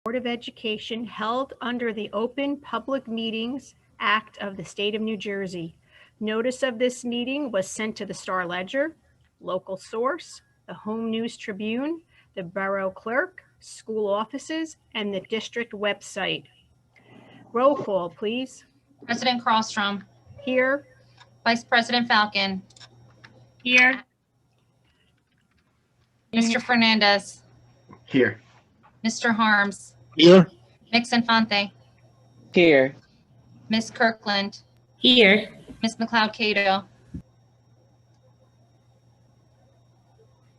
Board of Education held under the Open Public Meetings Act of the State of New Jersey. Notice of this meeting was sent to the Star Ledger, Local Source, the Home News Tribune, the Borough Clerk, school offices, and the district website. Roll call, please. President Carlstrom. Here. Vice President Falcon. Here. Mr. Fernandez. Here. Mr. Harms. Here. Ms. Infante. Here. Ms. Kirkland. Here. Ms. McLeod Cato.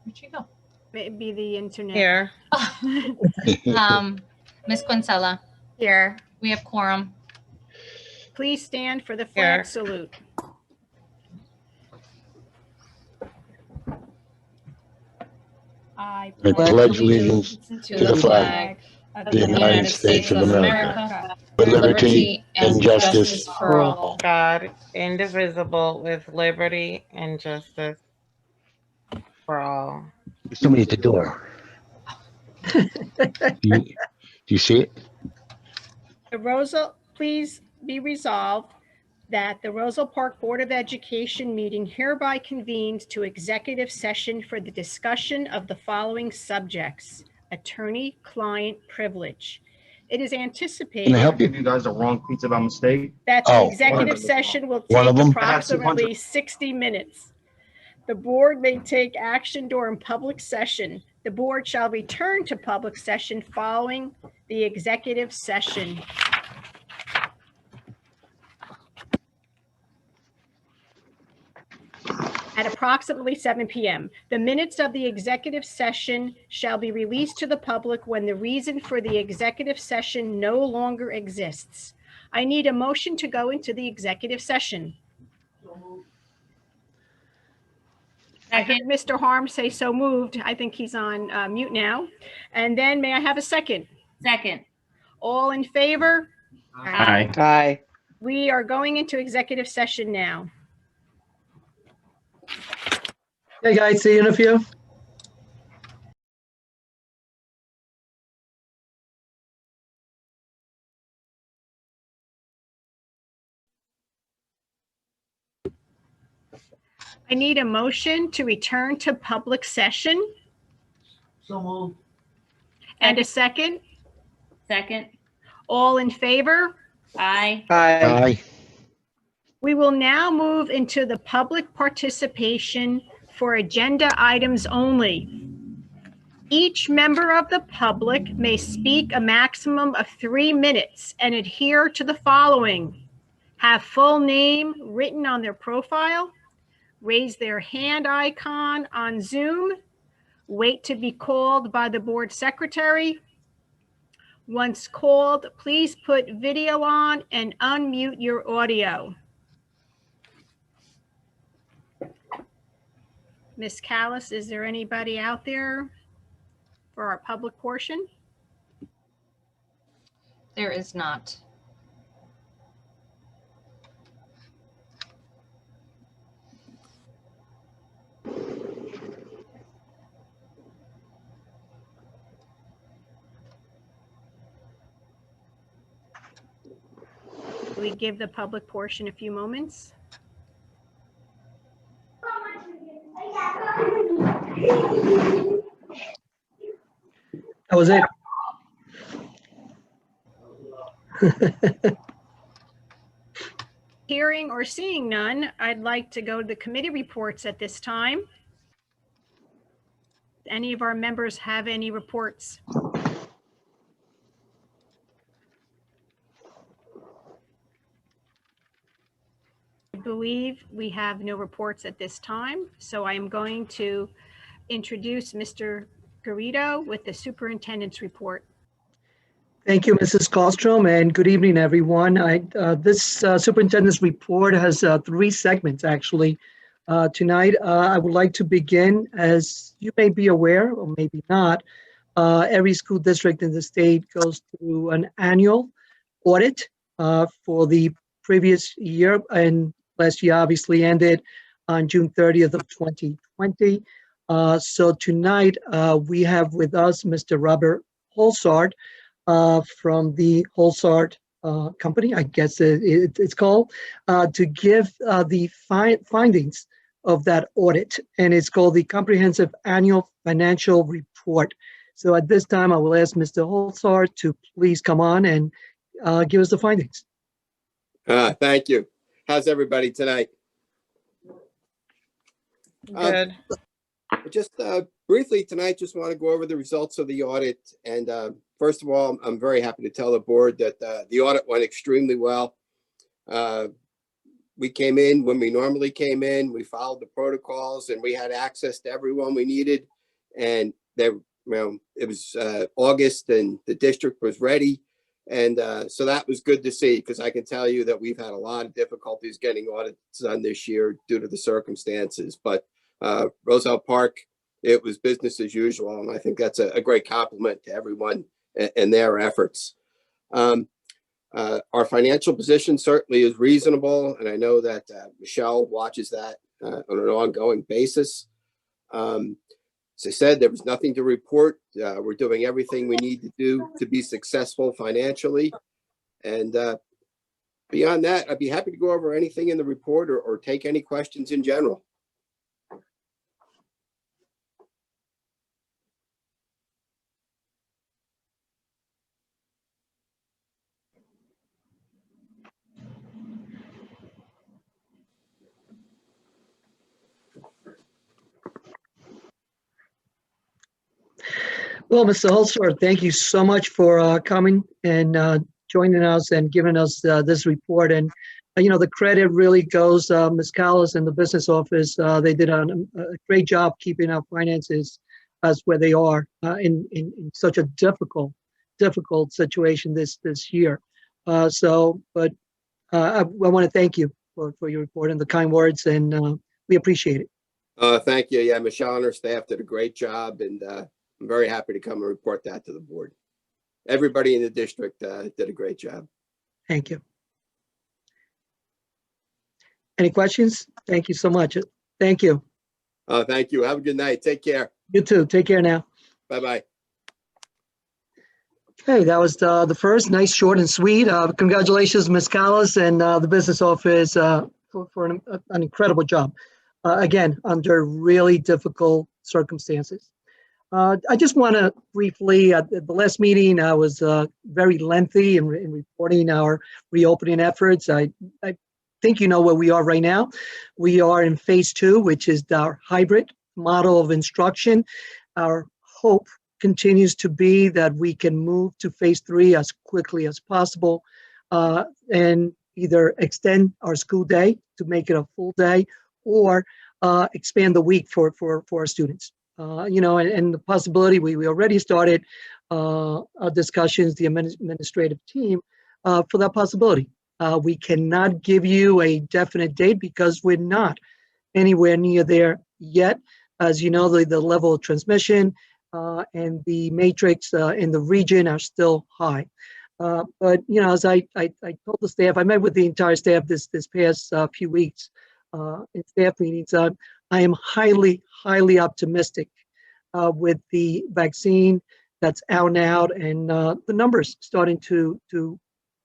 Where'd she go? Maybe the internet. Here. Ms. Quincella. Here. We have quorum. Please stand for the Here. flag salute. I I pledge allegiance to the flag of the United States of America, with liberty and justice for all. God, indivisible, with liberty and justice for all. Somebody at the door. Do you see it? Please be resolved that the Roselle Park Board of Education meeting hereby convenes to executive session for the discussion of the following subjects: attorney-client privilege. It is anticipated Can I help Give you guys the wrong pizza by mistake. that the Oh, executive session will one take of them? approximately 60 minutes. The board may take action during public session. The board shall return to public session following the executive session. At approximately 7 p.m. The minutes of the executive session shall be released to the public when the reason for the executive session no longer exists. I need a motion to go into the executive session. I heard Mr. Harms say so moved. I think he's on mute now. And then may I have a second? Second. All in favor? Aye. Aye. We are going into executive session now. Hey guys, see you in a few. I need a motion to return to public session So moved. and a second. Second. All in favor? Aye. Aye. Aye. We will now move into the public participation for agenda items only. Each member of the public may speak a maximum of 3 minutes and adhere to the following: have full name written on their profile, raise their hand icon on Zoom, wait to be called by the board secretary. Once called, please put video on and unmute your audio. Ms. Callis, is there anybody out there for our public portion? There is not. We give the public portion a few moments. That was it. Hearing or seeing none, I'd like to go to the committee reports at this time. Any of our members have any reports? I believe we have no reports at this time, so I am going to introduce Mr. Garrido with the Superintendent's Report. Thank you, Mrs. Carlstrom, and good evening, everyone. This Superintendent's Report has 3 segments, actually. Tonight, I would like to begin, as you may be aware, or maybe not, every school district in the state goes through an annual audit for the previous year, and last year obviously ended on June 30th of 2020. So tonight, we have with us Mr. Robert Holsard, from the Holsart company, I guess it's called, to give the findings of that audit. And it's called the Comprehensive Annual Financial Report. So at this time, I will ask Mr. Holsart to please come on and give us the findings. Thank you. How's everybody tonight? Good. Just briefly tonight, just want to go over the results of the audit. And first of all, I'm very happy to tell the board that the audit went extremely well. We came in when we normally came in. We followed the protocols, and we had access to everyone we needed. And it was August, and the district was ready. And so that was good to see, because I can tell you that we've had a lot of difficulties getting audits done this year due to the circumstances. But Roselle Park, it was business as usual. And I think that's a great compliment to everyone and their efforts. Our financial position certainly is reasonable. And I know that Michelle watches that on an ongoing basis. As I said, there was nothing to report. We're doing everything we need to do to be successful financially. And beyond that, I'd be happy to go over anything in the report or take any questions in general. Well, Mr. Holsart, thank you so much for coming and joining us and giving us this report. And, the credit really goes, Ms. Callis and the business office. They did a great job keeping our finances as where they are in such a difficult situation this year. I want to thank you for your report and the kind words, and we appreciate it. Thank you. Yeah, Michelle and her staff did a great job, and I'm very happy to come and report that to the board. Everybody in the district did a great job. Thank you. Any questions? Thank you so much. Thank you. Thank you. Have a good night. Take care. You too. Take care now. Bye-bye. Okay, that was the first. Nice, short, and sweet. Congratulations, Ms. Callis and the business office for an incredible job. Again, under really difficult circumstances. I just want to briefly, at the last meeting, I was very lengthy in reporting our reopening efforts. I think you know where we are right now. We are in phase 2, which is our hybrid model of instruction. Our hope continues to be that we can move to phase 3 as quickly as possible and either extend our school day to make it a full day or expand the week for our students. And the possibility, we already started our discussions, the administrative team, for that possibility. We cannot give you a definite date because we're not anywhere near there yet. As you know, the level of transmission and the matrix in the region are still high. But, as I told the staff, I met with the entire staff this past few weeks in staff meetings. I am highly optimistic with the vaccine that's out now and the numbers starting to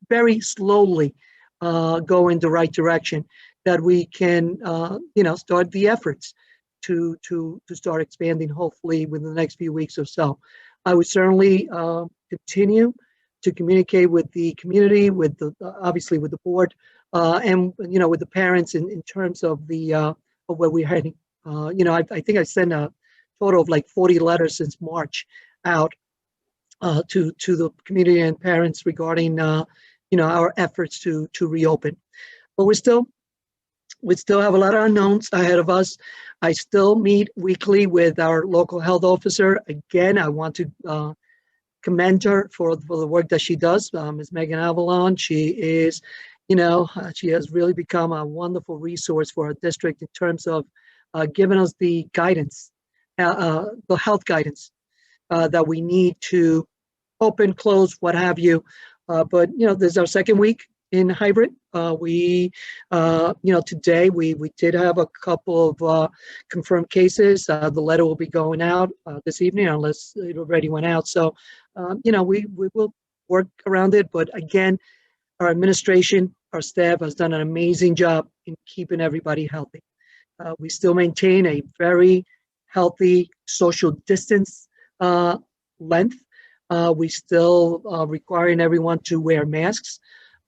very slowly go in the right direction, that we can, start the efforts to start expanding, hopefully within the next few weeks or so. I would certainly continue to communicate with the community, with obviously with the board, and with the parents in terms of of where we're heading. I think I sent a total of like 40 letters since March out to the community and parents regarding our efforts to reopen. But we still have a lot of unknowns ahead of us. I still meet weekly with our local health officer. Again, I want to commend her for the work that she does. Ms. Megan Avalon, she is, she has really become a wonderful resource for our district in terms of giving us the guidance, the health guidance that we need to open, close, what have you. But this is our second week in hybrid. Today we did have a couple of confirmed cases. The letter will be going out this evening, unless it already went out. So, we will work around it. But again, our administration, our staff has done an amazing job in keeping everybody healthy. We still maintain a very healthy social distance length. We still requiring everyone to wear masks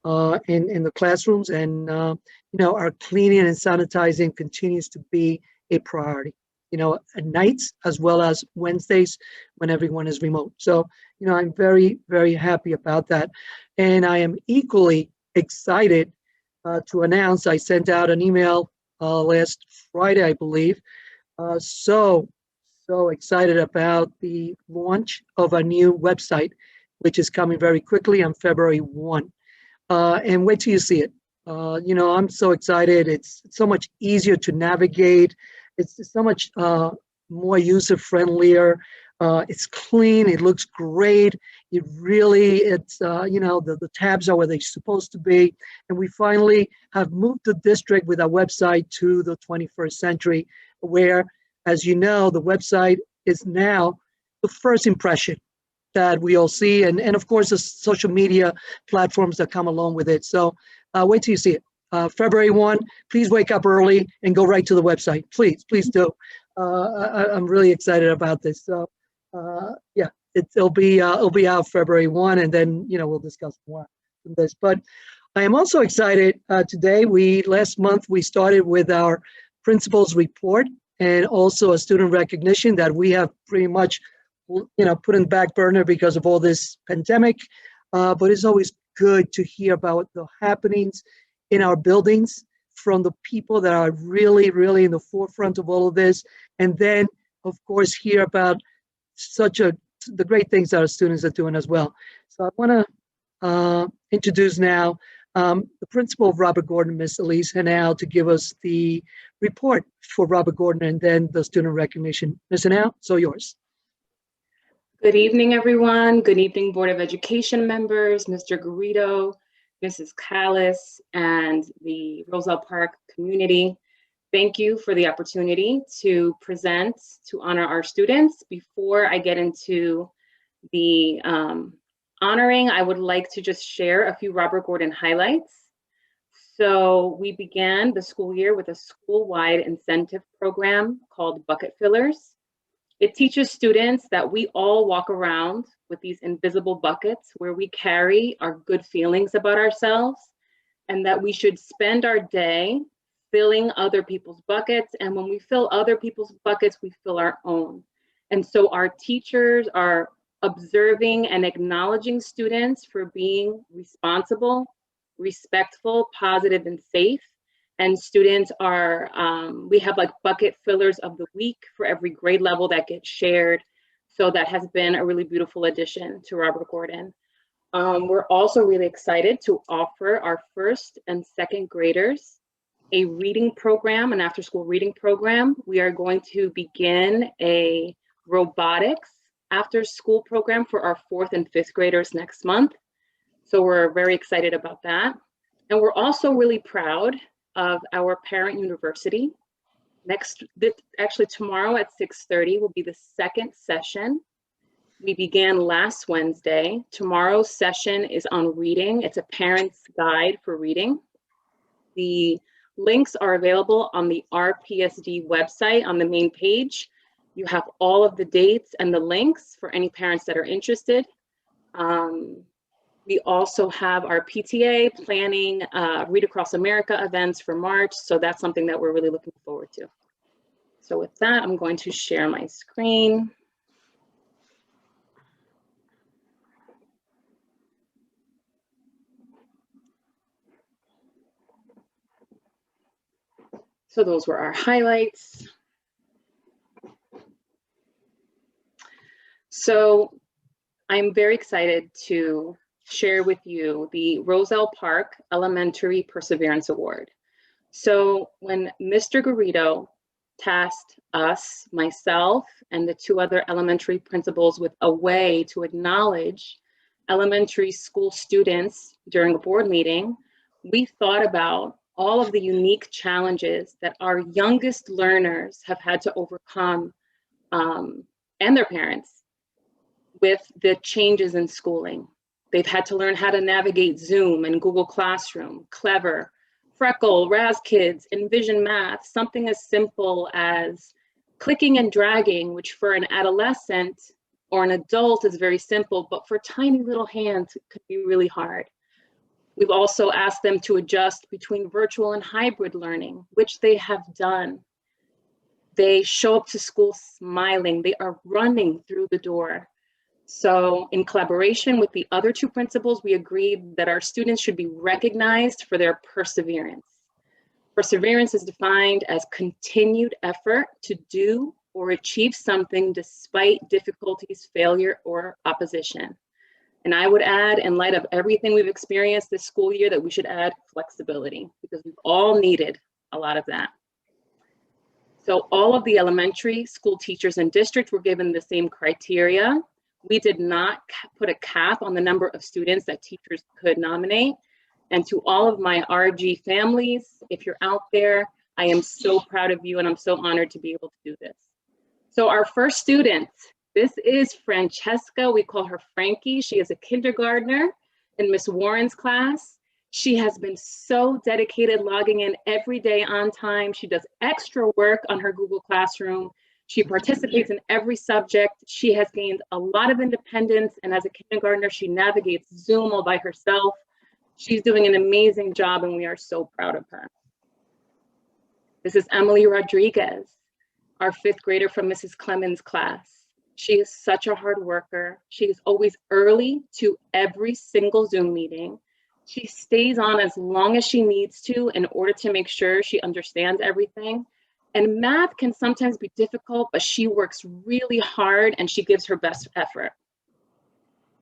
in the classrooms, and our cleaning and sanitizing continues to be a priority. At nights as well as Wednesdays when everyone is remote. So, I'm very, very happy about that, and I am equally excited to announce. I sent out an email last Friday, I believe. So excited about the launch of a new website, which is coming very quickly on February 1. And wait till you see it. I'm so excited. It's so much easier to navigate. It's so much more user-friendlier. It's clean. It looks great. The tabs are where they're supposed to be. And we finally have moved the district with our website to the 21st century, where, as you know, the website is now the first impression that we all see. And of course, the social media platforms that come along with it. So wait till you see it. February 1, please wake up early and go right to the website. Please do. I'm really excited about this. So yeah, it'll be out February 1, and then we'll discuss more from this. But I am also excited today. Last month we started with our principals report and also a student recognition that we have pretty much put in the back burner because of all this pandemic. But it's always good to hear about the happenings in our buildings from the people that are really, really in the forefront of all of this. And then, of course, hear about the great things that our students are doing as well. So I want to introduce now the principal of Robert Gordon, Ms. Elise Hanau, to give us the report for Robert Gordon and then the student recognition. Ms. Hanau, so yours. Good evening, everyone. Good evening, Board of Education members, Mr. Garrido, Mrs. Callis, and the Roselle Park community. Thank you for the opportunity to present to honor our students. Before I get into the honoring, I would like to just share a few Robert Gordon highlights. So we began the school year with a school-wide incentive program called Bucket Fillers. It teaches students that we all walk around with these invisible buckets where we carry our good feelings about ourselves, and that we should spend our day filling other people's buckets. And when we fill other people's buckets, we fill our own. And so our teachers are observing and acknowledging students for being responsible, respectful, positive, and safe. And students are, we have like bucket fillers of the week for every grade level that gets shared. So that has been a really beautiful addition to Robert Gordon. We're also really excited to offer our first and second graders a reading program, an after-school reading program. We are going to begin a robotics after-school program for our 4th and 5th graders next month. So we're very excited about that. And we're also really proud of our parent university. Actually tomorrow at 6:30 will be the second session. We began last Wednesday. Tomorrow's session is on reading. It's a parent's guide for reading. The links are available on the RPSD website on the main page. You have all of the dates and the links for any parents that are interested. We also have our PTA planning Read Across America events for March. So that's something that we're really looking forward to. So with that, I'm going to share my screen. So those were our highlights. So I'm very excited to share with you the Roselle Park Elementary Perseverance Award. So when Mr. Garrido tasked us, myself, and the 2 other elementary principals with a way to acknowledge elementary school students during a board meeting, we thought about all of the unique challenges that our youngest learners have had to overcome, and their parents, with the changes in schooling. They've had to learn how to navigate Zoom and Google Classroom, Clever, Freckle, Raz Kids, Envision Math, something as simple as clicking and dragging, which for an adolescent or an adult is very simple, but for tiny little hands, it could be really hard. We've also asked them to adjust between virtual and hybrid learning, which they have done. They show up to school smiling. They are running through the door. So in collaboration with the other two principals, we agreed that our students should be recognized for their perseverance. Perseverance is defined as continued effort to do or achieve something despite difficulties, failure, or opposition. And I would add, in light of everything we've experienced this school year, that we should add flexibility, because we've all needed a lot of that. So all of the elementary school teachers and districts were given the same criteria. We did not put a cap on the number of students that teachers could nominate. And to all of my RG families, if you're out there, I am so proud of you and I'm so honored to be able to do this. So our first student, this is Francesca. We call her Frankie. She is a kindergartner in Miss Warren's class. She has been so dedicated, logging in every day on time. She does extra work on her Google Classroom. She participates in every subject. She has gained a lot of independence, and as a kindergartner, she navigates Zoom all by herself. She's doing an amazing job, and we are so proud of her. This is Emily Rodriguez, our fifth grader from Mrs. Clemens' class. She is such a hard worker. She is always early to every single Zoom meeting. She stays on as long as she needs to in order to make sure she understands everything. And math can sometimes be difficult, but she works really hard and she gives her best effort.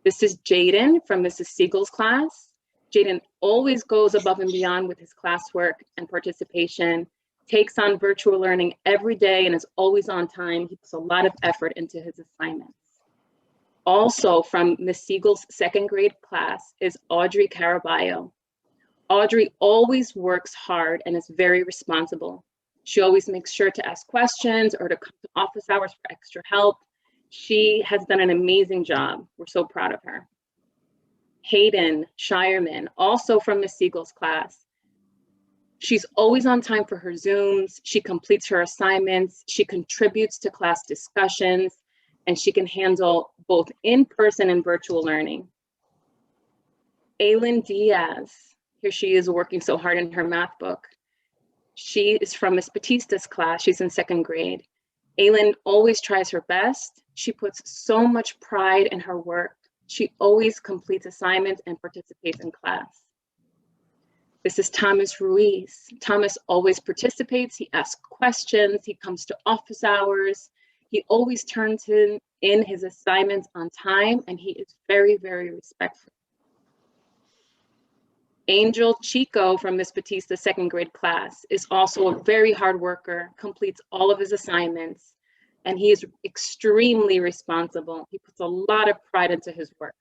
This is Jaden from Mrs. Siegel's class. Jaden always goes above and beyond with his classwork and participation, takes on virtual learning every day and is always on time. He puts a lot of effort into his assignments. Also from Miss Siegel's second grade class is Audrey Caraballo. Audrey always works hard and is very responsible. She always makes sure to ask questions or to come to office hours for extra help. She has done an amazing job. We're so proud of her. Hayden Shireman, also from Miss Siegel's class. She's always on time for her Zooms. She completes her assignments. She contributes to class discussions, and she can handle both in-person and virtual learning. Aylin Diaz, here she is working so hard in her math book. She is from Miss Batista's class. She's in second grade. Aylin always tries her best. She puts so much pride in her work. She always completes assignments and participates in class. This is Thomas Ruiz. Thomas always participates. He asks questions. He comes to office hours. He always turns in his assignments on time, and he is very, very respectful. Angel Chico from Miss Batista's second grade class is also a very hard worker, completes all of his assignments, and he is extremely responsible. He puts a lot of pride into his work.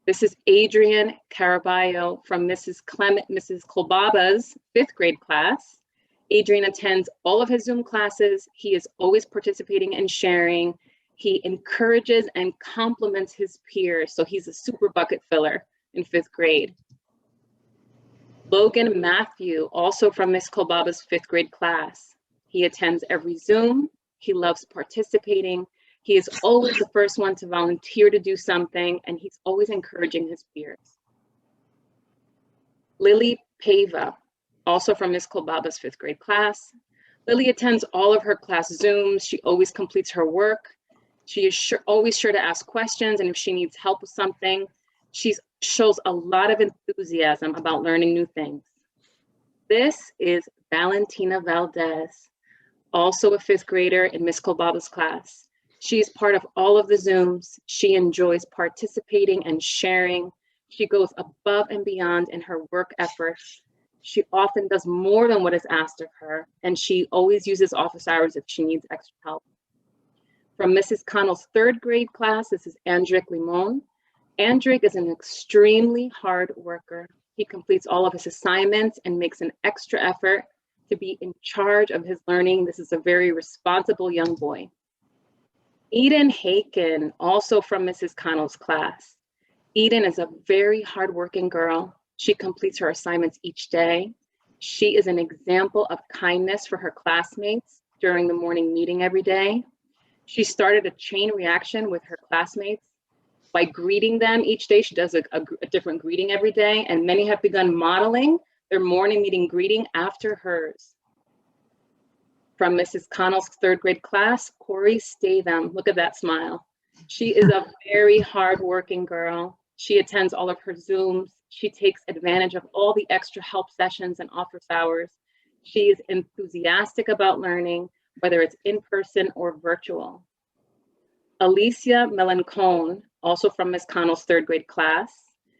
This is Adrian Caraballo from Mrs. Kolbaba's fifth grade class. Adrian attends all of his Zoom classes. He is always participating and sharing. He encourages and compliments his peers, so he's a super bucket filler in fifth grade. Logan Matthew, also from Miss Kolbaba's fifth grade class. He attends every Zoom. He loves participating. He is always the first one to volunteer to do something, and he's always encouraging his peers. Lily Pava, also from Miss Kolbaba's fifth grade class. Lily attends all of her class Zooms. She always completes her work. She is always sure to ask questions, and if she needs help with something, she shows a lot of enthusiasm about learning new things. This is Valentina Valdez, also a fifth grader in Miss Kolbaba's class. She is part of all of the Zooms. She enjoys participating and sharing. She goes above and beyond in her work efforts. She often does more than what is asked of her, and she always uses office hours if she needs extra help. From Mrs. Connell's third grade class, this is Andrick Limon. Andrick is an extremely hard worker. He completes all of his assignments and makes an extra effort to be in charge of his learning. This is a very responsible young boy. Eden Haken, also from Mrs. Connell's class. Eden is a very hardworking girl. She completes her assignments each day. She is an example of kindness for her classmates during the morning meeting every day. She started a chain reaction with her classmates by greeting them each day. She does a different greeting every day, and many have begun modeling their morning meeting greeting after hers. From Mrs. Connell's third grade class, Cory Stay. Look at that smile. She is a very hardworking girl. She attends all of her Zooms. She takes advantage of all the extra help sessions and office hours. She is enthusiastic about learning, whether it's in person or virtual. Alicia Melancone, also from Ms. Connell's third grade class.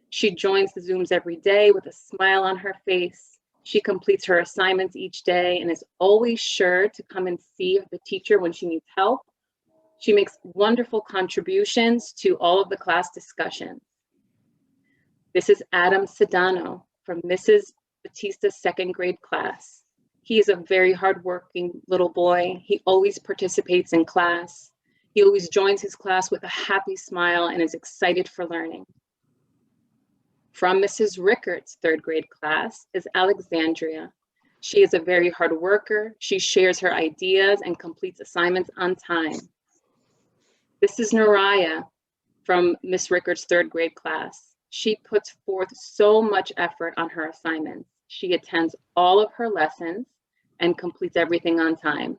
She joins the Zooms every day with a smile on her face. She completes her assignments each day and is always sure to come and see the teacher when she needs help. She makes wonderful contributions to all of the class discussions. This is Adam Sedano from Mrs. Batista's second grade class. He is a very hardworking little boy. He always participates in class. He always joins his class with a happy smile and is excited for learning. From Mrs. Rickards' third grade class is Alexandria. She is a very hard worker. She shares her ideas and completes assignments on time. This is Mariah from Miss Rickards' third grade class. She puts forth so much effort on her assignments. She attends all of her lessons and completes everything on time.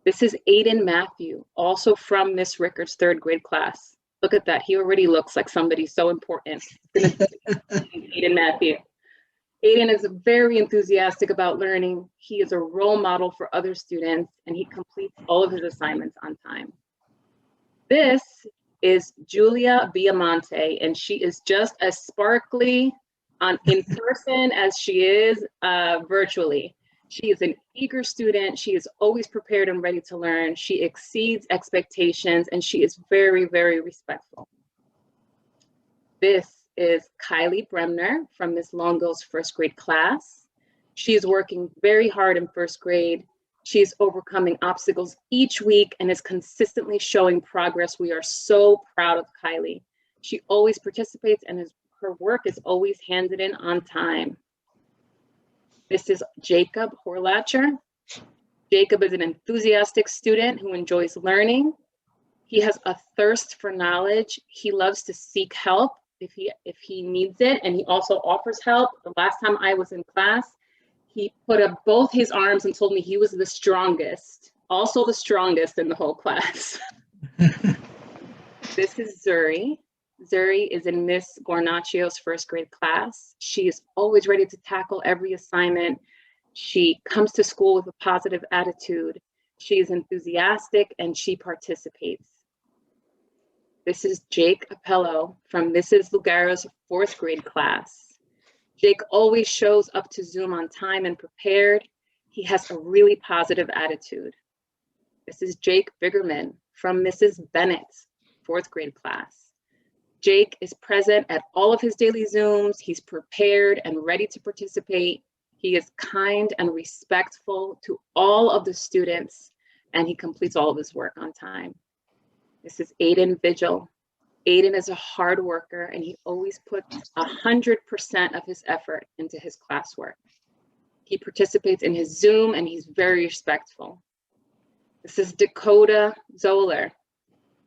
This is Aidan Matthew, also from Miss Rickards' third grade class. Look at that, he already looks like somebody so important. Aidan Matthew. Aiden is very enthusiastic about learning. He is a role model for other students and he completes all of his assignments on time. This is Julia Biamante, and she is just as sparkly in person as she is virtually. She is an eager student. She is always prepared and ready to learn. She exceeds expectations and she is very, very respectful. This is Kylie Bremner from Ms. Longo's first grade class. She is working very hard in first grade. She is overcoming obstacles each week and is consistently showing progress. We are so proud of Kylie. She always participates and her work is always handed in on time. This is Jacob Horlacher. Jacob is an enthusiastic student who enjoys learning. He has a thirst for knowledge. He loves to seek help if he needs it, and he also offers help. The last time I was in class, he put up both his arms and told me he was the strongest, also the strongest in the whole class. This is Zuri. Zuri is in Miss Gornacchio's first grade class. She is always ready to tackle every assignment. She comes to school with a positive attitude. She is enthusiastic and she participates. This is Jake Appello from Mrs. Lugaro's fourth grade class. Jake always shows up to Zoom on time and prepared. He has a really positive attitude. This is Jake Bigerman from Mrs. Bennett's fourth grade class. Jake is present at all of his daily Zooms. He's prepared and ready to participate. He is kind and respectful to all of the students, and he completes all of his work on time. This is Aiden Vigil. Aiden is a hard worker and he always puts 100% of his effort into his classwork. He participates in his Zoom and he's very respectful. This is Dakota Zoller.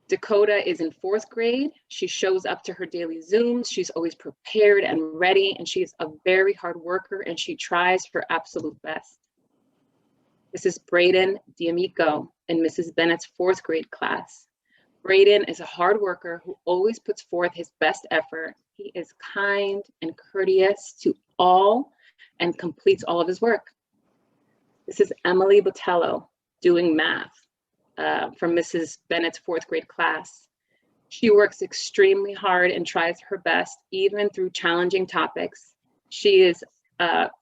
Dakota is in fourth grade. She shows up to her daily Zooms. She's always prepared and ready, and she's a very hard worker and she tries her absolute best. This is Braden DAmico in Mrs. Bennett's fourth grade class. Braden is a hard worker who always puts forth his best effort. He is kind and courteous to all and completes all of his work. This is Emily Botello doing math from Mrs. Bennett's fourth grade class. She works extremely hard and tries her best, even through challenging topics. She is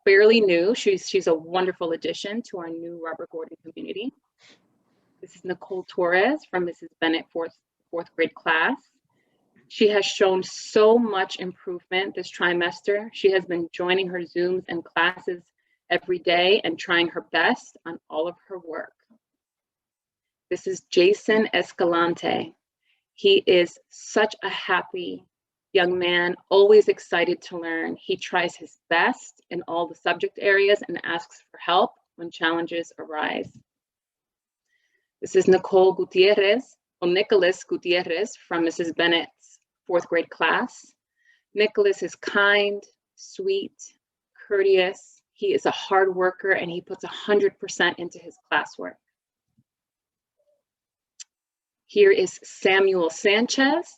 fairly new. She's a wonderful addition to our new Robert Gordon community. This is Nicole Torres from Mrs. Bennett fourth grade class. She has shown so much improvement this trimester. She has been joining her Zooms and classes every day and trying her best on all of her work. This is Jason Escalante. He is such a happy young man, always excited to learn. He tries his best in all the subject areas and asks for help when challenges arise. This is Nicole Gutierrez, or Nicholas Gutierrez, from Mrs. Bennett's 4th grade class. Nicholas is kind, sweet, courteous. He is a hard worker and he puts 100% into his classwork. Here is Samuel Sanchez.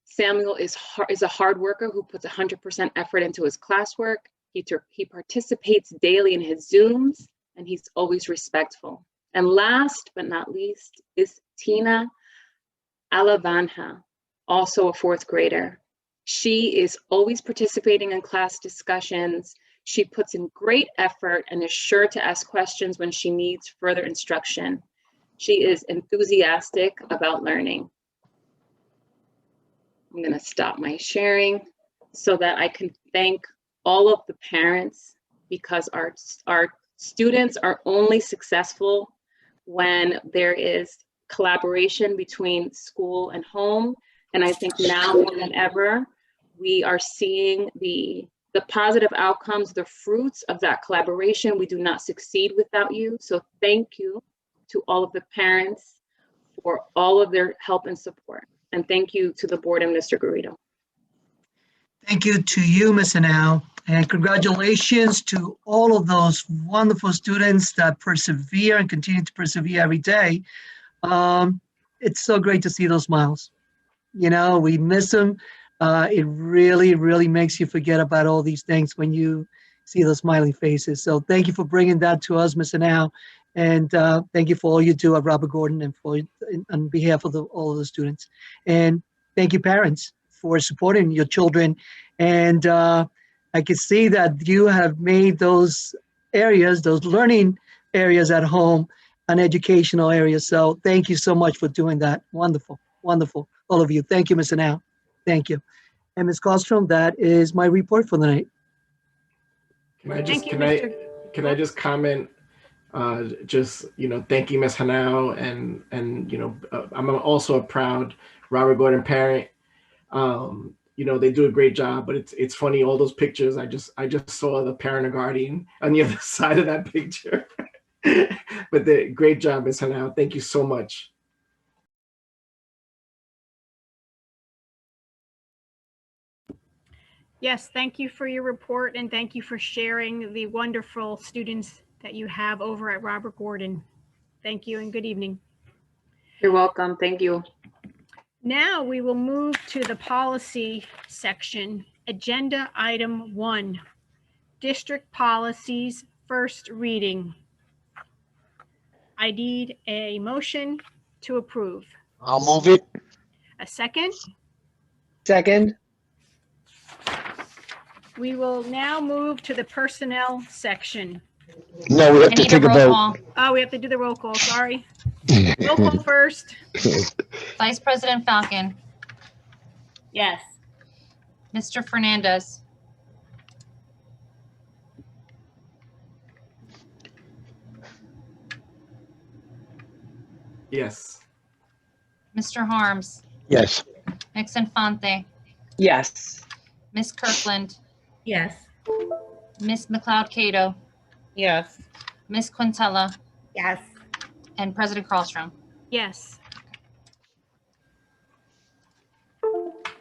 Samuel is a hard worker who puts 100% effort into his classwork. He participates daily in his Zooms and he's always respectful. And last but not least is Tina Alabanja, also a 4th grader. She is always participating in class discussions. She puts in great effort and is sure to ask questions when she needs further instruction. She is enthusiastic about learning. I'm going to stop my sharing so that I can thank all of the parents, because our students are only successful when there is collaboration between school and home. And I think now more than ever, we are seeing the positive outcomes, the fruits of that collaboration. We do not succeed without you. So thank you to all of the parents for all of their help and support. And thank you to the board and Mr. Garrido. Thank you to you, Ms. Hanau, and congratulations to all of those wonderful students that persevere and continue to persevere every day. It's so great to see those smiles. You know, we miss them. It really, really makes you forget about all these things when you see those smiling faces. So thank you for bringing that to us, Ms. Hanau, and thank you for all you do at Robert Gordon and on behalf of all of the students. And thank you, parents, for supporting your children. And I can see that you have made those areas, those learning areas at home, an educational area. So thank you so much for doing that. Wonderful, wonderful, all of you. Thank you, Ms. Hanau. Thank you. And Ms. Kostrom, that is my report for the night. Can I just, Thank you, can I just comment, thank you, Ms. Hanau, and I'm also a proud Robert Gordon parent. They do a great job, but it's funny, all those pictures, I just saw the parent or guardian on the other side of that picture. But great job, Ms. Hanau. Thank you so much. Yes, thank you for your report and thank you for sharing the wonderful students that you have over at Robert Gordon. Thank you and good evening. You're welcome. Thank you. Now we will move to the policy section, agenda item 1, district policies, first reading. I need a motion to approve. I'll move it. A second? Second. We will now move to the personnel section. No, we have I to need a take a roll vote. call. Oh, we have to do the roll call, sorry. Roll call first. Vice President Falcon, Yes. Mr. Fernandez, Yes. Mr. Harms, Yes. Ms. Infante, Yes. Ms. Kirkland, Yes. Ms. McLeod-Cato, Yes. Ms. Quintella, Yes. and President Carlstrom. Yes.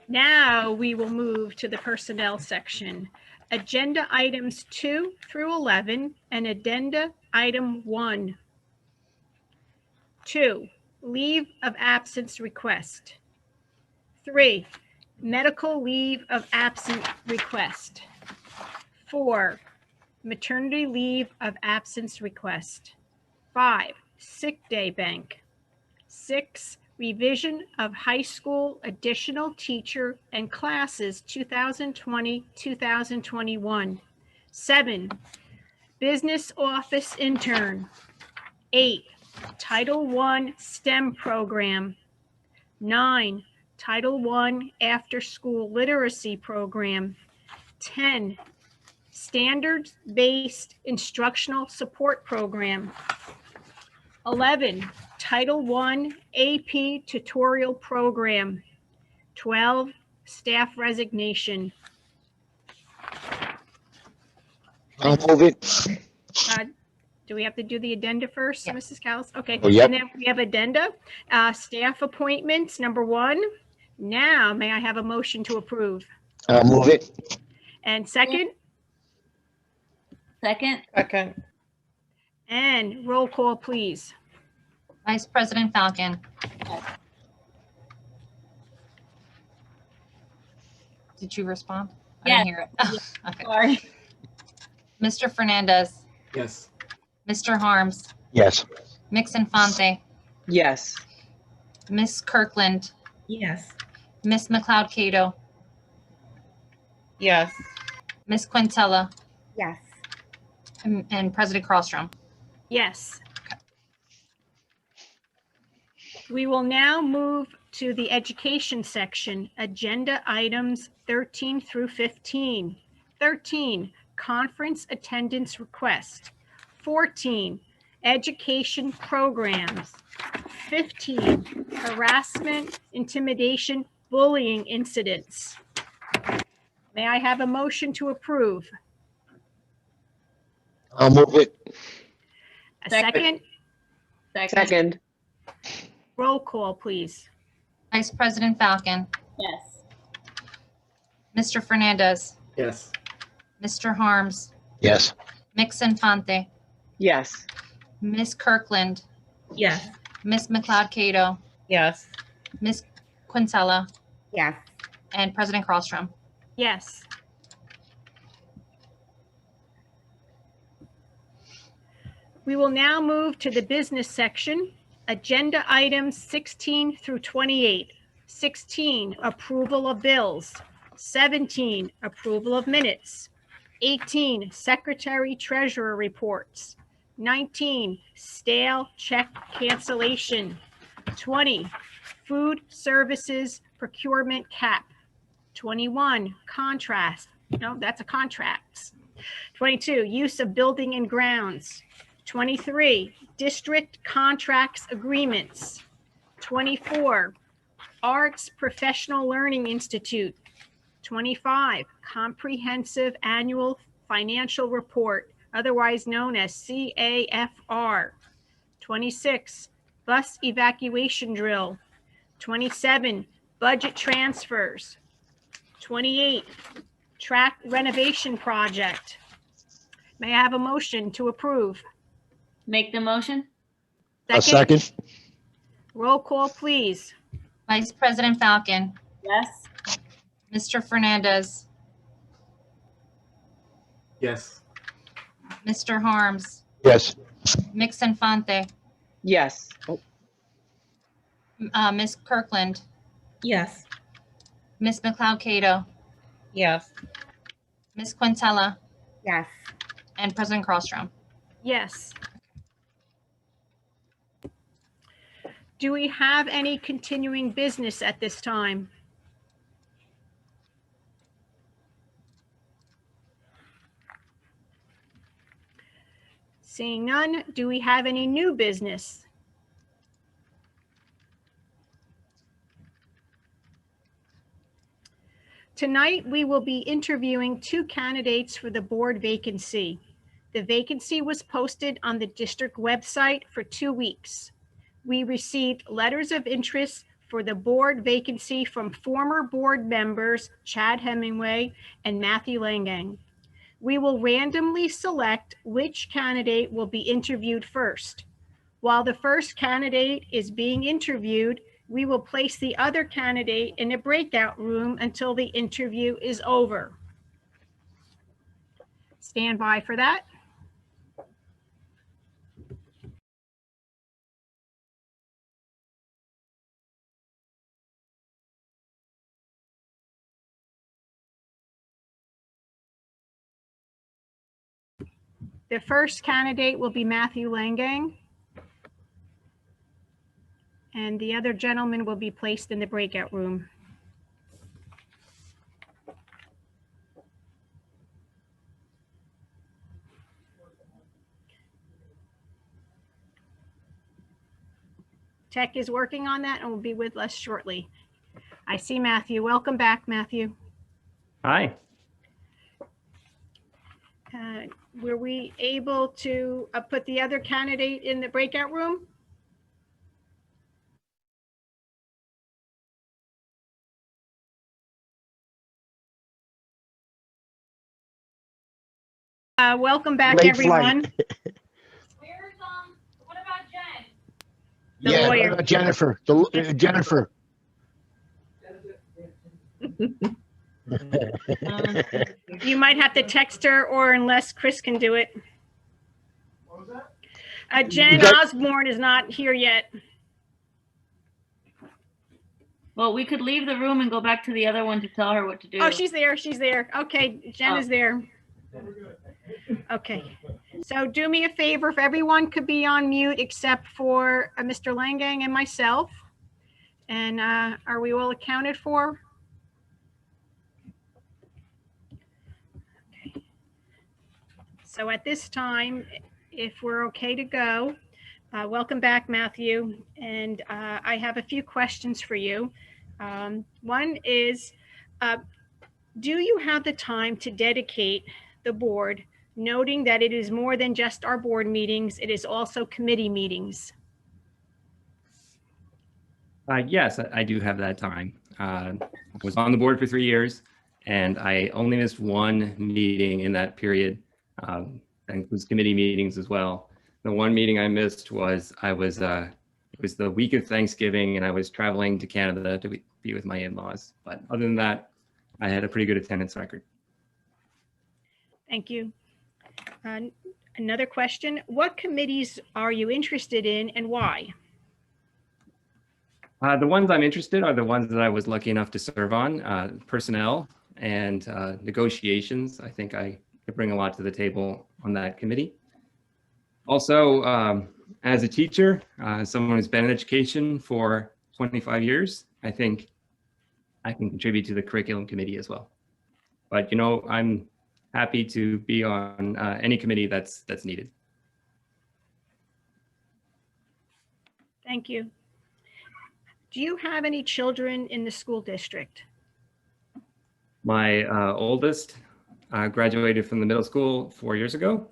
Now we will move to the personnel section. Agenda items 2 through 11 and addenda item 1. 2, leave of absence request. 3, medical leave of absence request. 4, maternity leave of absence request. 5, sick day bank. 6, revision of high school additional teacher and classes 2020-2021. 7, business office intern. 8, Title I STEM program. 9, Title I after school literacy program. 10, standards-based instructional support program. 11, Title I AP tutorial program. 12, staff resignation. I'll move it. Do we have to do the addenda first, Yep. Mrs. Callis? Okay. Oh, yep. And then we have addenda, staff appointments, number 1. Now, may I have a motion to approve? I'll move it. And second, Second? Second. and roll call, please. Vice President Falcon. Did you respond? I Yes. didn't hear it. Okay. Sorry. Mr. Fernandez, Yes. Mr. Harms, Yes. Mix Infante, Yes. Miss Kirkland, Yes. Miss McLeod Cato, Yes. Miss Quintella, Yes. and President Carlstrom. Yes. We will now move to the education section, agenda items 13 through 15. 13, conference attendance request. 14, education programs. 15, harassment, intimidation, bullying incidents. May I have a motion to approve? I'll move it. A Second. second? Second. Roll call, please. Vice President Falcon, Yes. Mr. Fernandez, Yes. Mr. Harms, Yes. Mix Infante, Yes. Miss Kirkland, Yes. Miss McLeod Cato, Yes. Miss Quintella, Yes. and President Carlstrom. Yes. We will now move to the business section, agenda items 16 through 28. 16, approval of bills. 17, approval of minutes. 18, secretary treasurer reports. 19, stale check cancellation. 20, food services procurement cap. 21, contrast. No, that's a contracts. 22, use of building and grounds. 23, district contracts agreements. 24, Arts Professional Learning Institute. 25, comprehensive annual financial report, otherwise known as CAFR. 26, bus evacuation drill. 27, budget transfers. 28, track renovation project. May I have a motion to approve? Make the motion? A second. Roll call, please. Vice President Falcon, Yes. Mr. Fernandez, Yes. Mr. Harms, Yes. Mix Infante, Yes. Miss Kirkland, Yes. Miss McLeod Cato, Yes. Miss Quintella, Yes. and President Carlstrom. Yes. Do we have any continuing business at this time? Seeing none, do we have any new business? Tonight, we will be interviewing 2 candidates for the board vacancy. The vacancy was posted on the district website for 2 weeks. We received letters of interest for the board vacancy from former board members Chad Hemingway and Matthew Langang. We will randomly select which candidate will be interviewed first. While the first candidate is being interviewed, we will place the other candidate in a breakout room until the interview is over. Stand by for that. The first candidate will be Matthew Langang. And the other gentleman will be placed in the breakout room. Tech is working on that and will be with us shortly. I see Matthew. Welcome back, Matthew. Hi. Were we able to put the other candidate in the breakout room? Welcome back, Late everyone. flight. What about Jen? The Yeah, lawyer. Jennifer, Jennifer. You might have to text her, or unless Chris can do it. Jen Is that- Osborne is not here yet. Well, we could leave the room and go back to the other one to tell her what to do. Oh, she's there. She's there. Okay, Jen Oh. is there. Okay, so do me a favor, if everyone could be on mute except for Mr. Langang and myself. And are we all accounted for? Okay. So at this time, if we're okay to go, welcome back, Matthew. And I have a few questions for you. One is, do you have the time to dedicate the board, noting that it is more than just our board meetings, it is also committee meetings? Yes, I do have that time. I was on the board for 3 years, and I only missed one meeting in that period. And it was committee meetings as well. The one meeting I missed was it was the week of Thanksgiving, and I was traveling to Canada to be with my in-laws. But other than that, I had a pretty good attendance record. Thank you. Another question, what committees are you interested in and why? The ones I'm interested are the ones that I was lucky enough to serve on, personnel and negotiations. I think I could bring a lot to the table on that committee. Also, as a teacher, someone who's been in education for 25 years, I think I can contribute to the curriculum committee as well. But, you know, I'm happy to be on any committee that's needed. Thank you. Do you have any children in the school district? My oldest graduated from the middle school 4 years ago,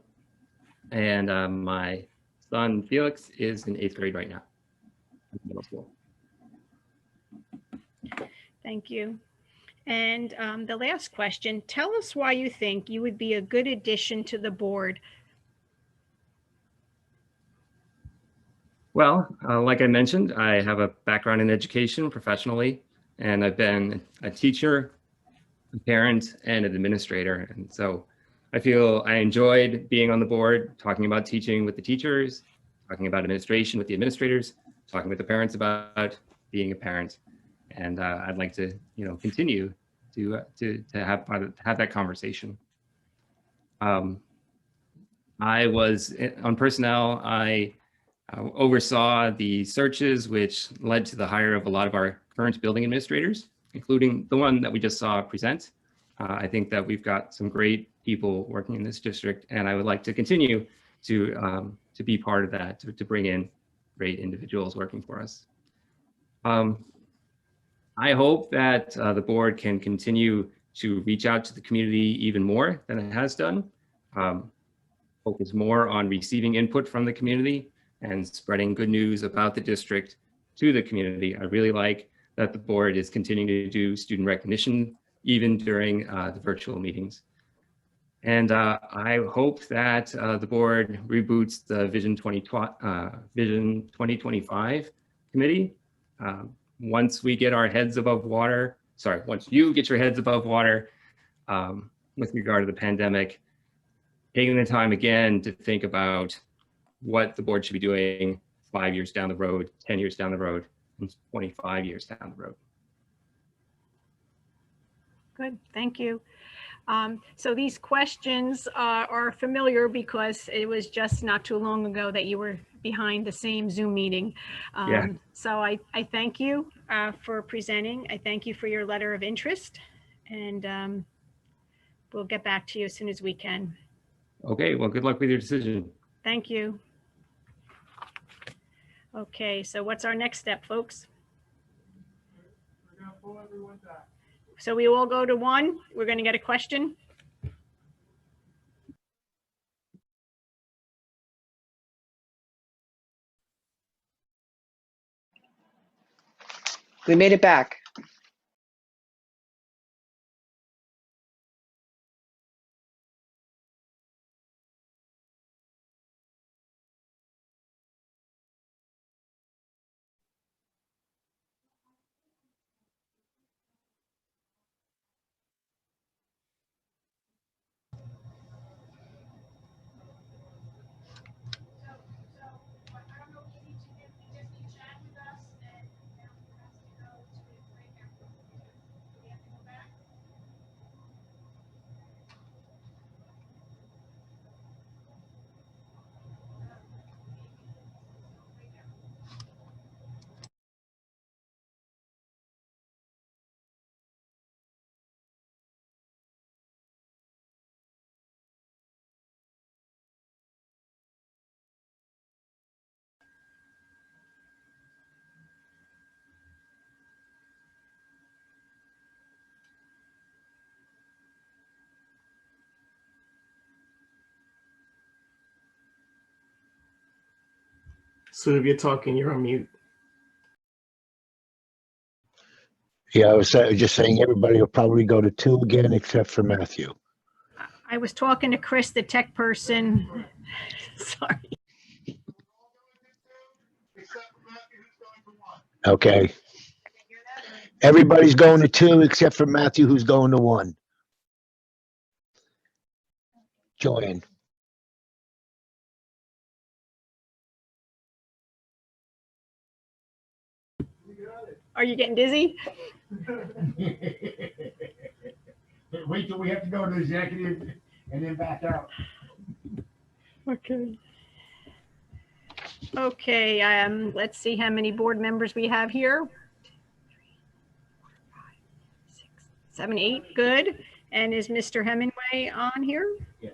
and my son Felix is in 8th grade right now, middle school. Thank you. And the last question, tell us why you think you would be a good addition to the board. Well, like I mentioned, I have a background in education professionally, and I've been a teacher, a parent, and an administrator. And so I feel I enjoyed being on the board, talking about teaching with the teachers, talking about administration with the administrators, talking with the parents about being a parent. And I'd like to, you know, continue to have that conversation. I was on personnel. I oversaw the searches, which led to the hire of a lot of our current building administrators, including the one that we just saw present. I think that we've got some great people working in this district, and I would like to continue to be part of that, to bring in great individuals working for us. I hope that the board can continue to reach out to the community even more than it has done. Focus more on receiving input from the community and spreading good news about the district to the community. I really like that the board is continuing to do student recognition even during the virtual meetings. And I hope that the board reboots the Vision 2025 committee. Once we get our heads above water, once you get your heads above water with regard to the pandemic, taking the time again to think about what the board should be doing 5 years down the road, 10 years down the road, and 25 years down the road. Good, thank you. So these questions are familiar because it was just not too long ago that you were behind the same Zoom meeting. So I thank you for presenting. I thank you for your letter of interest, and we'll get back to you as soon as we can. Okay, well, good luck with your decision. Thank you. Okay, so what's our next step, folks? So we will go to one. We're going to get a question. We made it back. So if you're talking, you're on mute. Yeah, I was just saying everybody will probably go to 2 again, except for Matthew. I was talking to Chris, the tech person. Sorry. Okay. Everybody's going to 2 except for Matthew, who's going to 1. Join. Are you getting dizzy? Wait till we have to go to executive and then back out. Okay. Okay, let's see how many board members we have here. 6, 7, 8, good. And is Mr. Hemingway on here? Yes.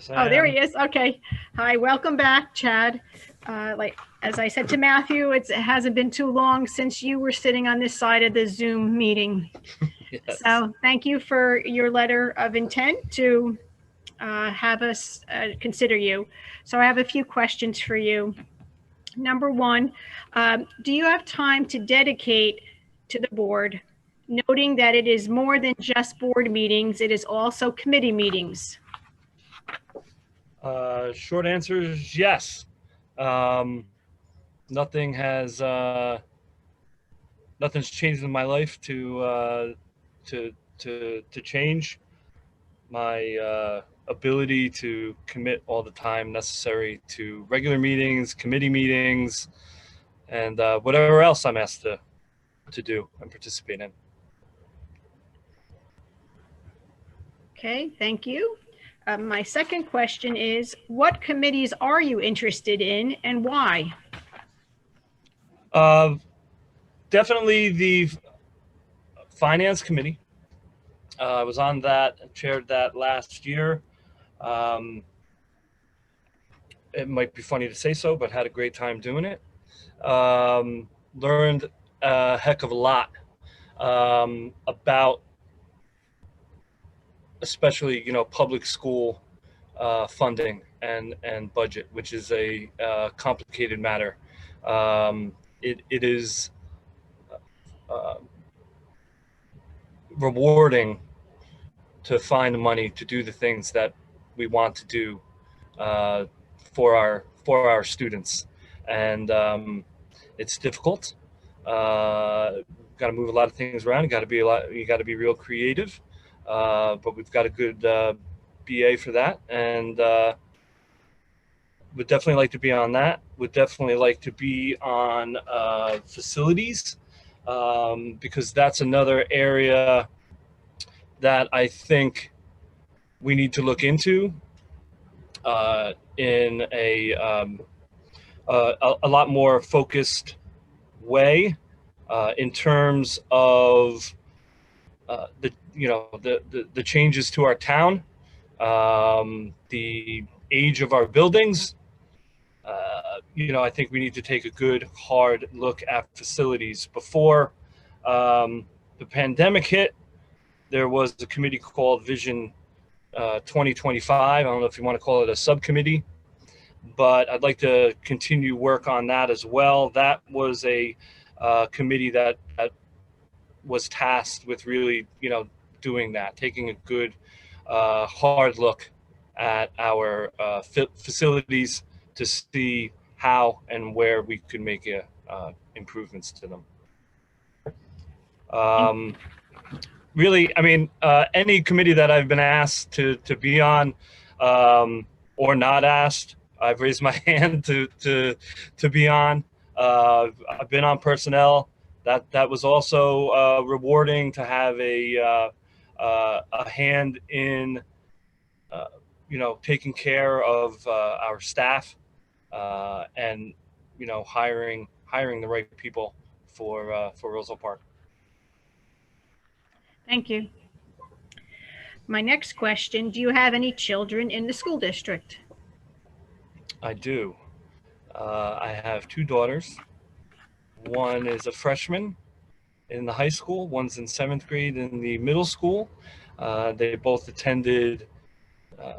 Oh, there he is. Okay. Hi, welcome back, Chad. Like, as I said to Matthew, it hasn't been too long since you were sitting on this side of the Zoom meeting. Yes. So thank you for your letter of intent to have us consider you. So I have a few questions for you. Number one, do you have time to dedicate to the board, noting that it is more than just board meetings, it is also committee meetings? Short answer is yes. Nothing has nothing's changed in my life to change my ability to commit all the time necessary to regular meetings, committee meetings, and whatever else I'm asked to do and participate in. Okay, thank you. My second question is, what committees are you interested in and why? Definitely the Finance Committee. I was on that and chaired that last year. It might be funny to say so, but had a great time doing it. Learned a heck of a lot about, especially, public school funding and budget, which is a complicated matter. It is rewarding to find the money to do the things that we want to do for our students, and it's difficult. Got to move a lot of things around. You got to be real creative, but we've got a good BA for that, and would definitely like to be on that. Would definitely like to be on facilities, because that's another area that I think we need to look into in a lot more focused way, in terms of the changes to our town, the age of our buildings. I think we need to take a good hard look at facilities before The pandemic hit. There was a committee called Vision 2025. I don't know if you want to call it a subcommittee, but I'd like to continue work on that as well. That was a committee that was tasked with really, doing that, taking a good hard look at our facilities to see how and where we could make improvements to them. Really, I mean, any committee that I've been asked to be on or not asked, I've raised my hand to be on. I've been on personnel. That was also rewarding to have a hand in, taking care of our staff and, hiring the right people for Roselle Park. Thank you. My next question, do you have any children in the school district? I do. I have two daughters. One is a freshman in the high school. One's in 7th grade in the middle school. They both attended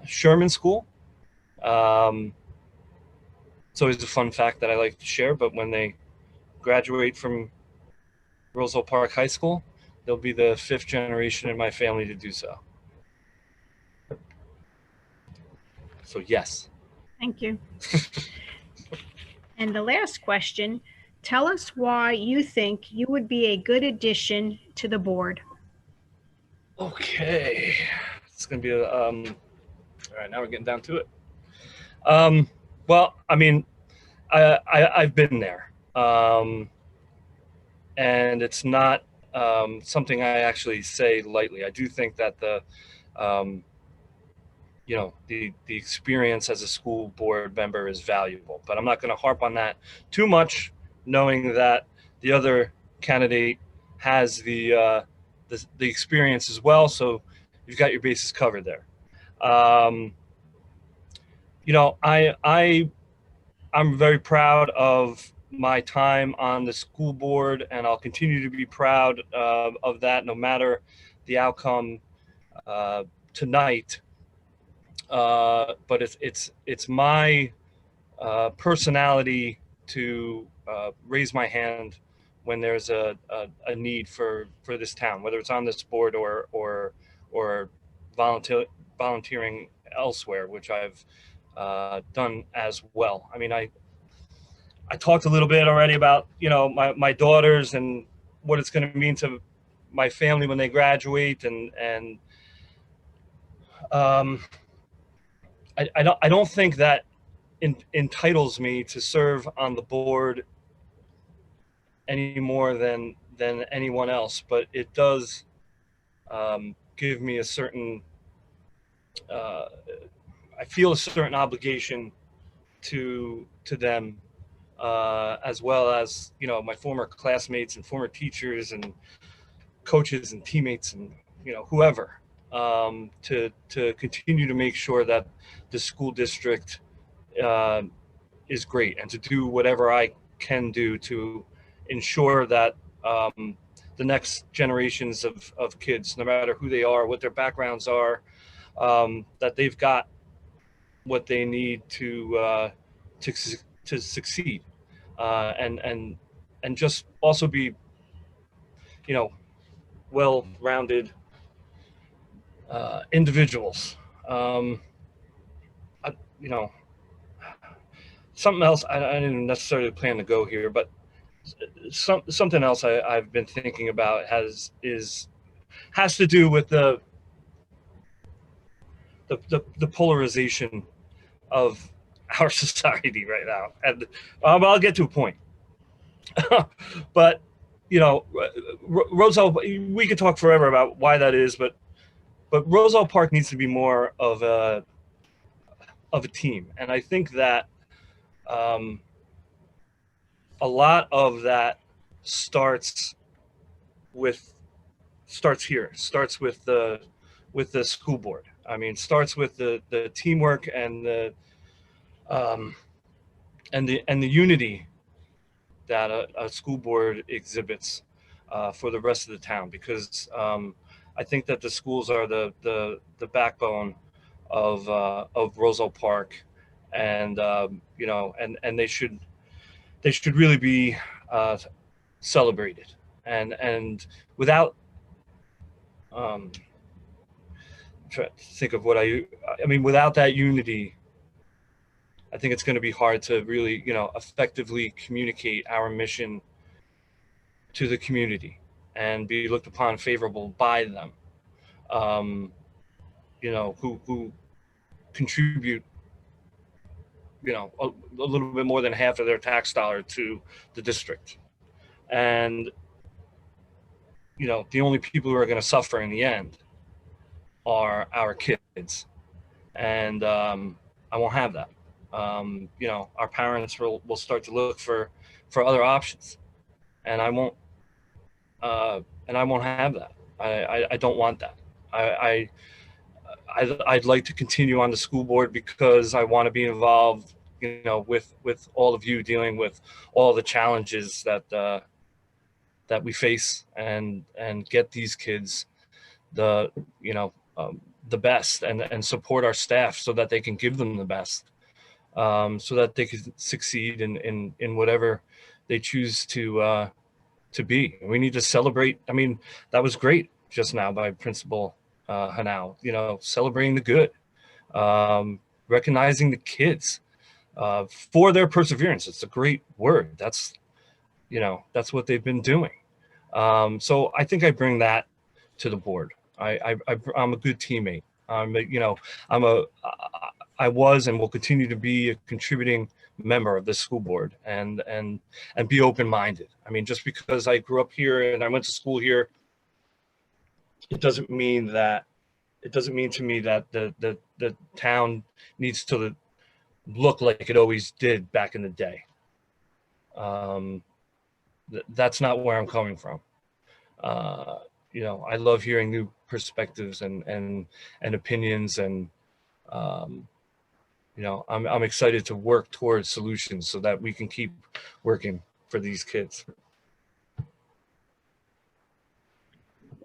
Sherman School. It's always a fun fact that I like to share, but when they graduate from Roselle Park High School, they'll be the 5th generation in my family to do so. So yes. Thank you. And the last question, tell us why you think you would be a good addition to the board. Okay. It's going to be all right, now we're getting down to it. Well, I mean, I've been there. And it's not something I actually say lightly. I do think that the experience as a school board member is valuable, but I'm not going to harp on that too much, knowing that the other candidate has the experience as well. So you've got your bases covered there. I'm very proud of my time on the school board, and I'll continue to be proud of that no matter the outcome tonight. But it's my personality to raise my hand when there's a need for this town, whether it's on this board or volunteering elsewhere, which I've done as well. I mean, I talked a little bit already about, my daughters and what it's going to mean to my family when they graduate. And I don't think that entitles me to serve on the board any more than anyone else, but it does give me a certain, I feel a certain obligation to them, as well as, my former classmates and former teachers and coaches and teammates and, whoever, to continue to make sure that the school district is great, and to do whatever I can do to ensure that the next generations of kids, no matter who they are, what their backgrounds are, that they've got what they need to succeed, and just also be, well-rounded individuals. Something else, I didn't necessarily plan to go here, but something else I've been thinking about has to do with the polarization of our society right now. And I'll get to a point. But, Roselle, we could talk forever about why that is, but Roselle Park needs to be more of a team. And I think that a lot of that starts here, starts with the school board. I mean, starts with the teamwork and the unity that a school board exhibits. for the rest of the town, because I think that the schools are the backbone of Roselle Park, and you know, and they should really be celebrated, and without try to think of what I mean, without that unity, I think it's going to be hard to really, you know, effectively communicate our mission to the community and be looked upon favorable by them, you know, who contribute, you know, a little bit more than half of their tax dollar to the district. And, you know, the only people who are going to suffer in the end are our kids. And I won't have that. You know, our parents will start to look for other options, and I won't have that. I don't want that. I'd like to continue on the school board because I want to be involved, you know, with all of you, dealing with all the challenges that we face, and get these kids the, you know, the best, and support our staff so that they can give them the best, so that they can succeed in whatever they choose to be. We need to celebrate. I mean, that was great just now by Principal Hanau, you know, celebrating the good, recognizing the kids for their perseverance. It's a great word. That's, you know, that's what they've been doing. So I think I bring that to the board. I'm a good teammate. You know, I was and will continue to be a contributing member of the school board, and be open-minded. I mean, just because I grew up here and I went to school here, it doesn't mean to me that the town needs to look like it always did back in the day. That's not where I'm coming from. You know, I love hearing new perspectives and opinions, and you know, I'm excited to work towards solutions so that we can keep working for these kids.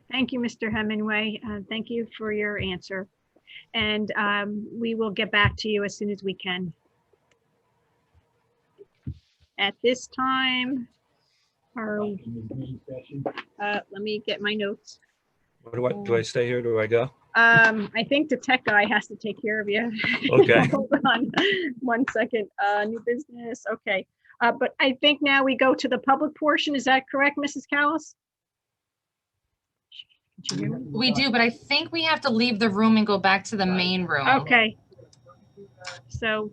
Thank you, Mr. Hemingway. Thank you for your answer. And we will get back to you as soon as we can. At this time, let me get my notes. Do I stay here? Do I go? I think the tech guy has to take care of you. Okay. Hold on 1 second. New business. Okay. But I think now we go to the public portion. Is that correct, Mrs. Callis? We do, but I think we have to leave the room and go back to the main room. Okay. So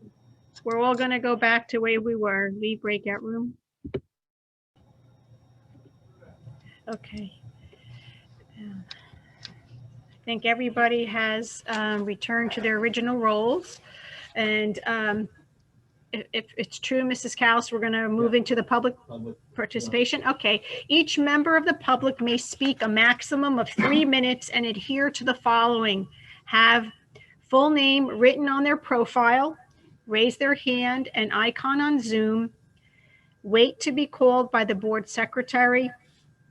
we're all going to go back to where we were. Leave breakout room. Okay. I think everybody has returned to their original roles. And if it's true, Mrs. Callis, we're going to move into the public participation. Okay. Each member of the public may speak a maximum of 3 minutes and adhere to the following: have full name written on their profile, raise their hand and icon on Zoom, wait to be called by the board secretary.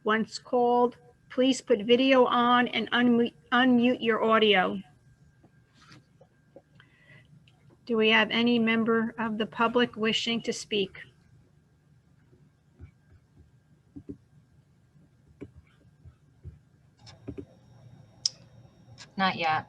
Once called, please put video on and unmute your audio. Do we have any member of the public wishing to speak? Not yet.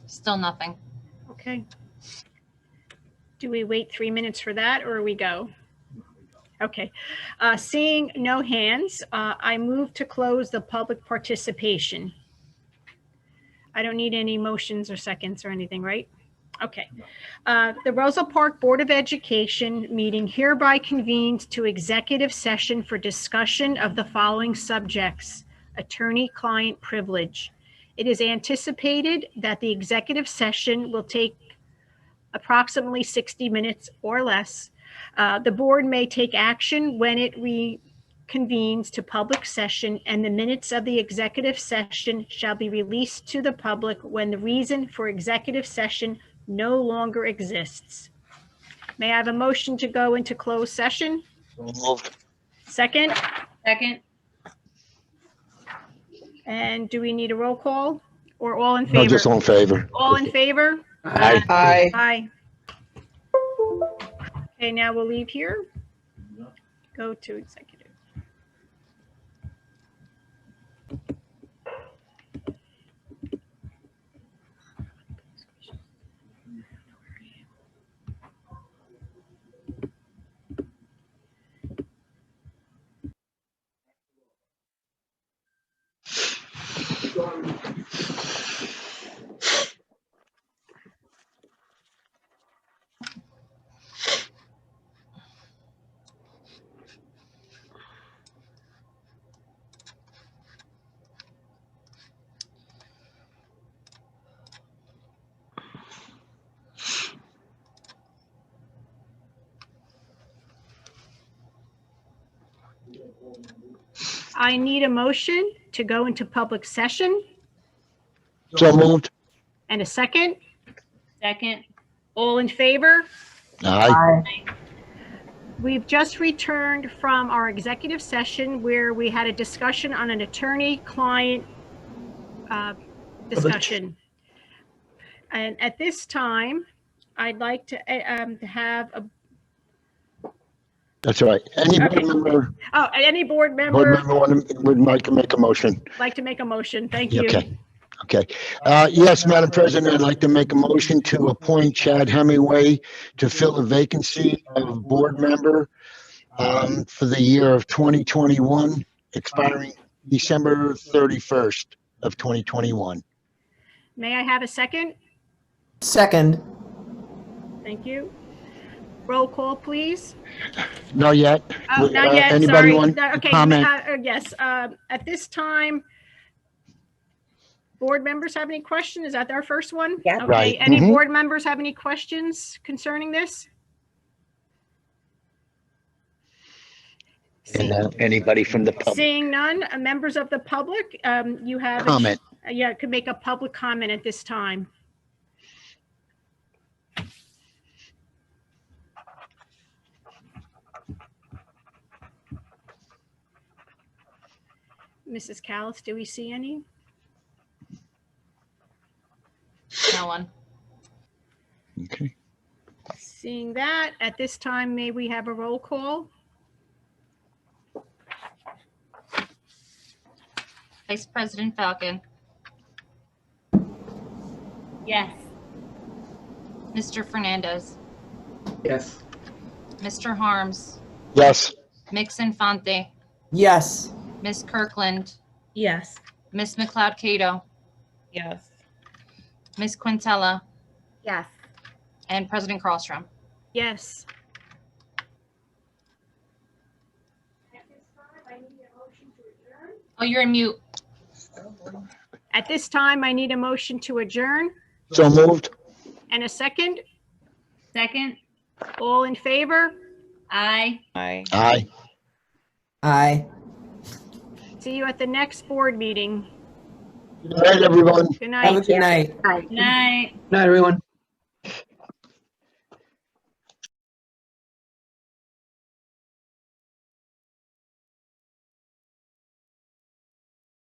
Still nothing. Okay. Do we wait 3 minutes for that, or we go? Okay. Seeing no hands, I move to close the public participation. I don't need any motions or seconds or anything, right? Okay. The Roselle Park Board of Education meeting hereby convenes to executive session for discussion of the following subjects: attorney-client privilege. It is anticipated that the executive session will take approximately 60 minutes or less. The board may take action when it reconvenes to public session, and the minutes of the executive session shall be released to the public when the reason for executive session no longer exists. May I have a motion to go into closed session? Moved. Second? Second. And do we need a roll call or all in No, favor? just all in favor. All in favor? Aye. Aye. Aye. Okay, now we'll leave here. Go to executive. I need a motion to go into public session So moved. and a second. Second. All in favor? Aye. We've just returned from our executive session where we had a discussion on an attorney-client discussion. And at this time, I'd like to have a, That's all right. Any board Okay. member, any board member would like to make a motion? like to make a motion? Thank you. Okay. Okay. Yes, Madam President, I'd like to make a motion to appoint Chad Hemingway to fill the vacancy of board member for the year of 2021, expiring December 31st of 2021. May I have a second? Second. Thank you. Roll call, please. Not yet. Oh, not yet, Anybody sorry. want No, to okay, comment? yes, at this time, board members have any questions? Is that our first one? Yeah. Okay, Right. any Mhm. board members have any questions concerning this? And anybody from the public Seeing none, members of the public, you have. comment? Yeah, could make a public comment at this time. Mrs. Callis, do we see any? No one. Okay. Seeing that, at this time, may we have a roll call? Vice President Falcon, Yes. Mr. Fernandez, Yes. Mr. Harms, Yes. Mix Infante, Yes. Miss Kirkland, Yes. Miss McLeod Cato, Yes. Miss Quintella, Yes. and President Carlstrom. Yes. Oh, you're in mute. At this time, I need a motion to adjourn So moved. and a second. Second. All in favor? Aye. Aye. Aye. Aye. See you at the next board meeting. Good night, everyone. Good Have a night. good night. Night. Night, everyone.